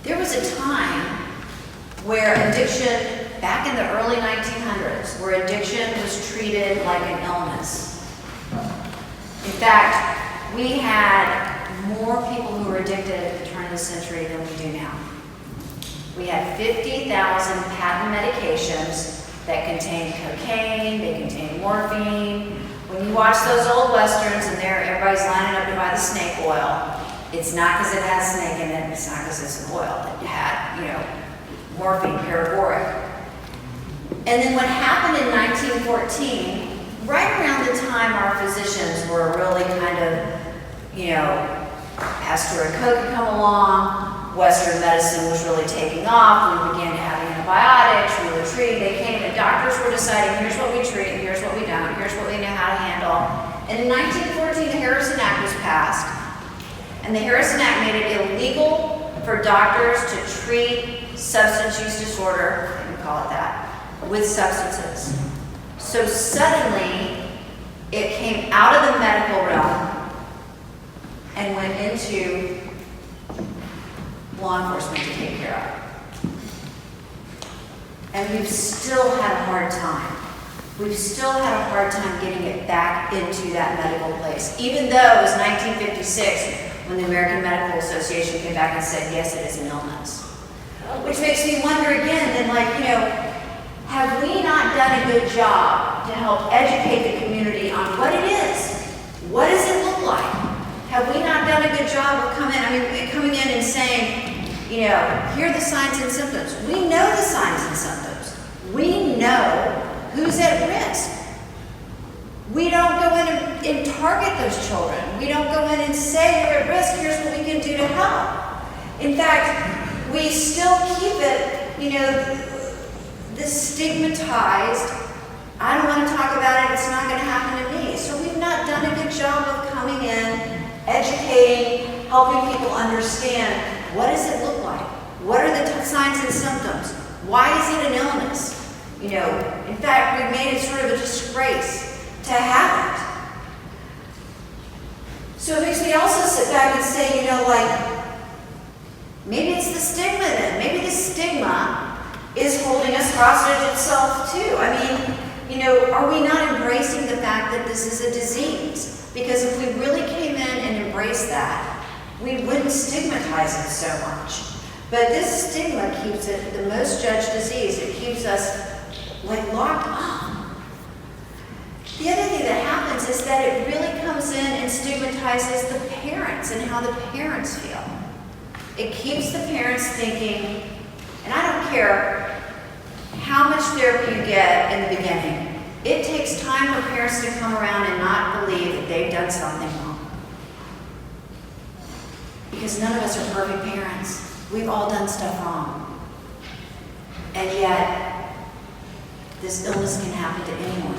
There was a time where addiction, back in the early 1900s, where addiction was treated like an illness. In fact, we had more people who were addicted at the turn of the century than we do now. We had 50,000 patent medications that contain cocaine, they contain morphine. When you watch those old westerns and everybody's lining up to buy the snake oil, it's not because it has snake in it, it's not because it's an oil. It had, morphine, paregoric. And then what happened in 1914, right around the time our physicians were really kind of, Pasteur and Coke had come along, Western medicine was really taking off, we began to have antibiotics, we were treating, they came and doctors were deciding, here's what we treat, here's what we don't, here's what we know how to handle. And in 1914, the Harrison Act was passed, and the Harrison Act made it illegal for doctors to treat substance use disorder, we call it that, with substances. So suddenly, it came out of the medical realm and went into law enforcement to take care of. And we've still had a hard time. We've still had a hard time getting it back into that medical place, even though it was 1956 when the American Medical Association came back and said, yes, it is an illness. Which makes me wonder again, then have we not done a good job to help educate the community on what it is? What does it look like? Have we not done a good job of coming in and saying, here are the signs and symptoms. We know the signs and symptoms. We know who's at risk. We don't go in and target those children. We don't go in and say you're at risk, here's what we can do to help. In fact, we still keep it, this stigmatized, I don't want to talk about it, it's not going to happen to me. So we've not done a good job of coming in, educating, helping people understand what does it look like? What are the signs and symptoms? Why is it an illness? In fact, we've made it sort of a disgrace to have it. So it makes me also sit back and say, maybe it's the stigma then. Maybe the stigma is holding us hostage itself too. Are we not embracing the fact that this is a disease? Because if we really came in and embraced that, we wouldn't stigmatize it so much. But this stigma keeps it the most judged disease. It keeps us locked up. The other thing that happens is that it really comes in and stigmatizes the parents and how the parents feel. It keeps the parents thinking, and I don't care how much therapy you get in the beginning, it takes time for parents to come around and not believe that they've done something wrong. Because none of us are perfect parents. We've all done stuff wrong. And yet, this illness can happen to anyone.